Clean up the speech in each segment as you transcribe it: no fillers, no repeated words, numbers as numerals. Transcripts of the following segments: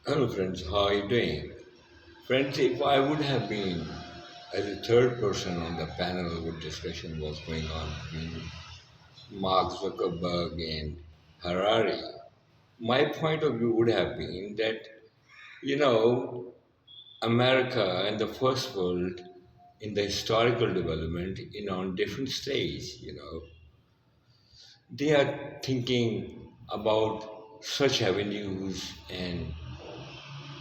Hello, friends. How are you doing? Friends, if I would have been as a third person on the panel where discussion was going on between Mark Zuckerberg and Harari, my point of view would have been that, you know, America and the first world in the historical development on different stage, they are thinking about such avenues and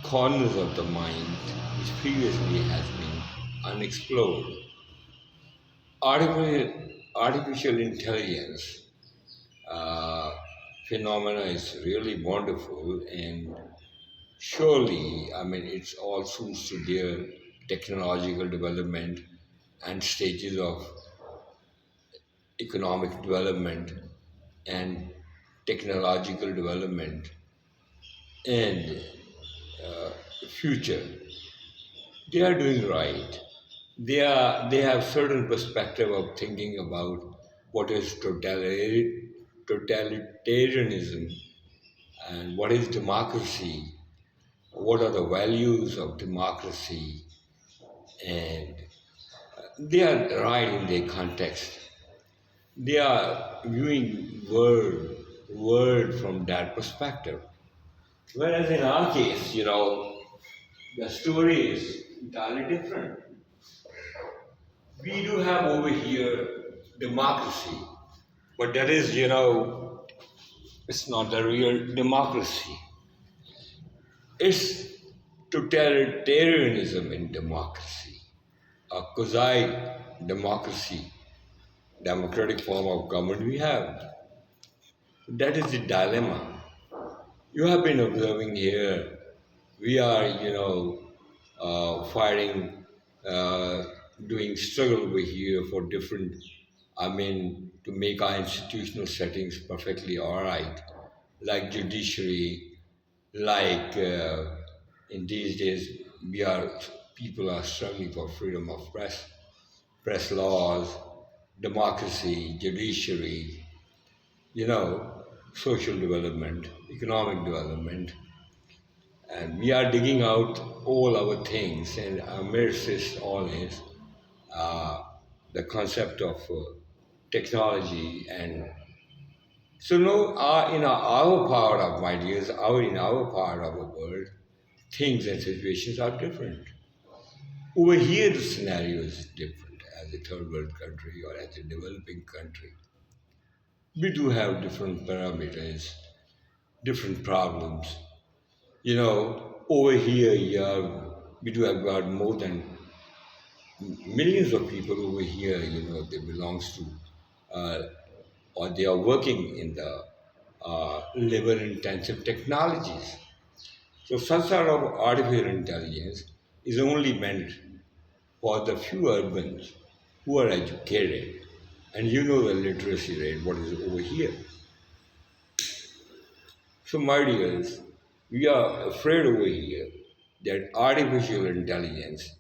corners of the mind which previously has been unexplored. Artificial intelligence uh, phenomena is really wonderful, and surely, I mean, it's all suits to their technological development and stages of economic development and technological development and future. They are doing right. They have certain perspective of thinking about what is totalitarianism and what is democracy, what are the values of democracy, and they are right in their context. They are viewing world from that perspective. Whereas in our case, the story is entirely different. We do have over here democracy, but that is, it's not the real democracy. It's totalitarianism in democracy, a quasi democracy, democratic form of government we have. That is the dilemma. You have been observing here, we are, fighting, uh, doing struggle over here for different, I mean, to make our institutional settings perfectly all right, like judiciary, like in these days, we are people are struggling for freedom of press laws, democracy, judiciary, social development, economic development, and we are digging out all our things. And amidst this all is uh, the concept of technology and so no, our part of my dears, in our part of the world, things and situations are different. Over here, the scenario is different. As a third world country or as a developing country, we do have different parameters, different problems. Over here, we do have got more than millions of people over here. They belongs to uh, or they are working in the labor-intensive technologies. So such sort of artificial intelligence is only meant for the few urbans who are educated. And you know the literacy rate, what is over here. So my dears, we are afraid over here that artificial intelligence,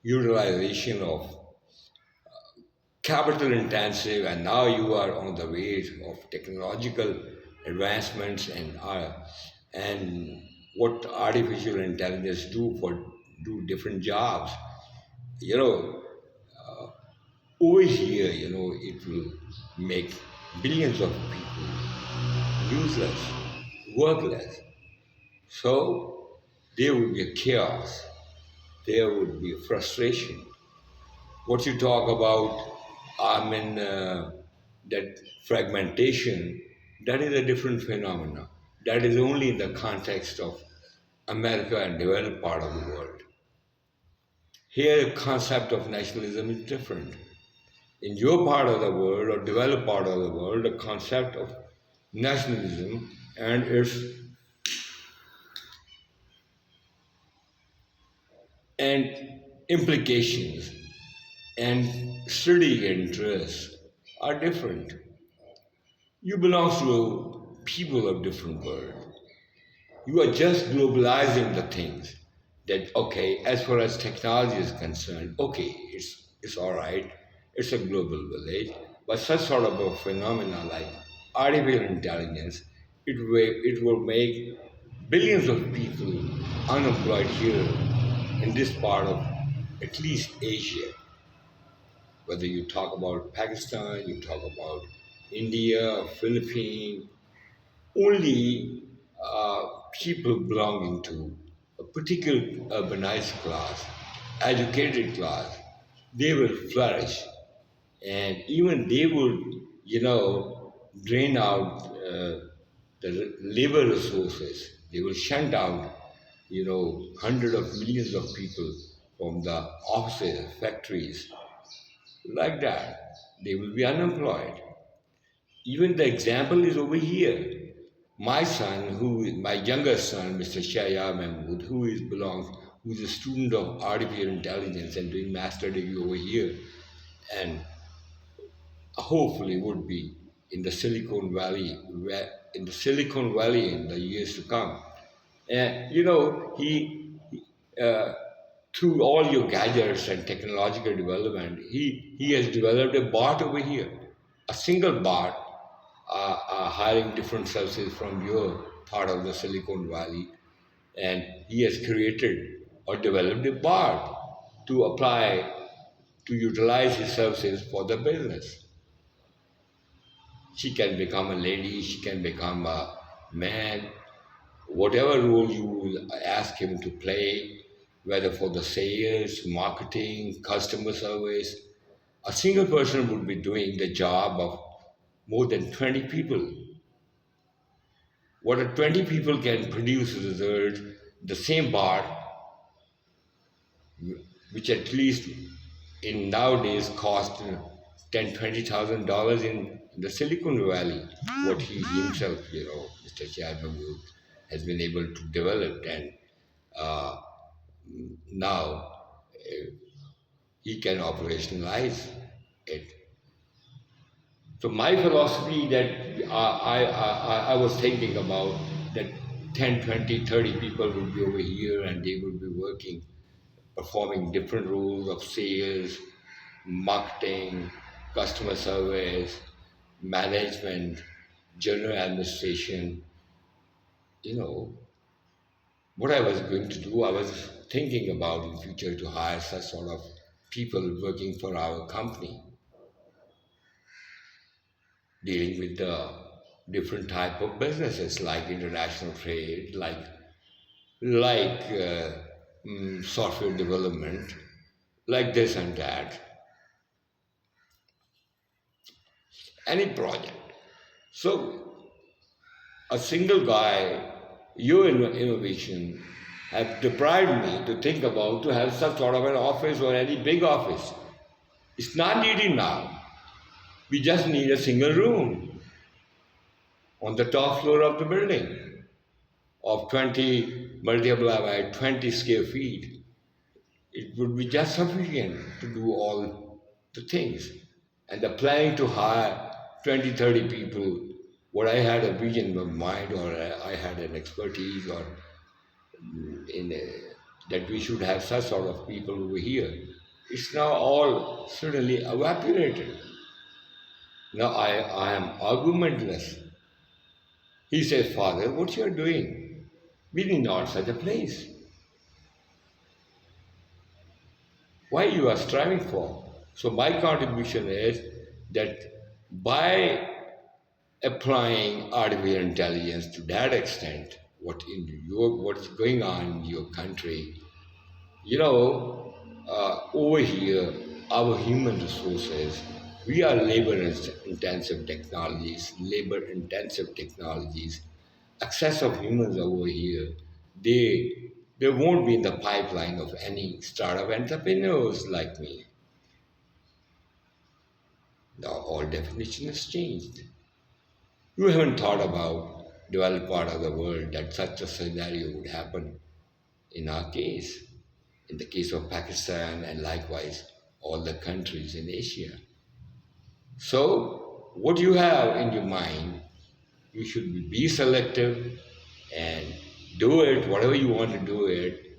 utilization of capital intensive, and now you are on the way of technological advancements and what artificial intelligence do different jobs. You know, over here, it will make billions of people useless, worthless. So there would be a chaos. There would be a frustration. What you talk about, I mean, that fragmentation, that is a different phenomena. That is only in the context of America and developed part of the world. Here, the concept of nationalism is different. In your part of the world or developed part of the world, the concept of nationalism and its and implications and strategic interests are different. You belong to people of different world. You are just globalizing the things that okay, as far as technology is concerned, okay, it's all right. It's a global village, but such sort of a phenomena like artificial intelligence, it will make billions of people unemployed here in this part of at least Asia. Whether you talk about Pakistan, you talk about India, Philippines, only people belonging to a particular urbanized class, educated class, they will flourish, and even they would, drain out the labor resources. They will shunt out, hundreds of millions of people from the offices, factories, like that. They will be unemployed. Even the example is over here. My youngest son, Mr. Shaya Mahmood, who is a student of artificial intelligence and doing master degree over here, and hopefully would be in the Silicon Valley in the years to come. And uh, through all your gadgets and technological development, he has developed a bot over here, a single bot, hiring different services from your part of the Silicon Valley, and he has created or developed a bot to apply to utilize his services for the business. She can become a lady, she can become a man, whatever role you will ask him to play, whether for the sales, marketing, customer service, a single person would be doing the job of more than 20 people. What a 20 people can produce result, the same bar, which at least in nowadays cost $10,000 to $20,000 in the Silicon Valley, what he himself, Mr. Chadwick has been able to develop, and uh, now he can operationalize it. So my philosophy that I was thinking about, that 10, 20, 30 people would be over here and they would be working, performing different roles of sales, marketing, customer service, management, general administration. You know, what I was going to do, I was thinking about in future to hire such sort of people working for our company, dealing with the different type of businesses like international trade, like software development, like this and that, any project. So a single guy, your innovation have deprived me to think about to have some sort of an office or any big office. It's not needed now. We just need a single room on the top floor of the building of 20 multiplied by 20 square feet. It would be just sufficient to do all the things. And the planning to hire 20, 30 people, what I had a vision of mind, or I had an expertise, or in that we should have such sort of people over here, it's now all suddenly evaporated. Now I am argumentless. He says, Father, what you are doing? We need not such a place. Why you are striving for? So my contribution is that by applying artificial intelligence to that extent, what is going on in your country, over here, our human resources, we are labor intensive technologies. Excess of humans over here, they won't be in the pipeline of any startup entrepreneurs like me. Now all definition has changed. You haven't thought about developed part of the world that such a scenario would happen in our case, in the case of Pakistan, and likewise all the countries in Asia. So, what you have in your mind, you should be selective and do it, whatever you want to do it,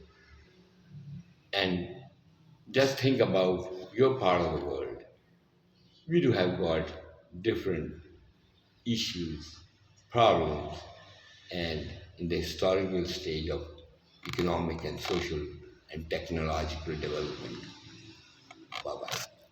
and just think about your part of the world. We do have got different issues, problems, and in the historical stage of economic and social and technological development.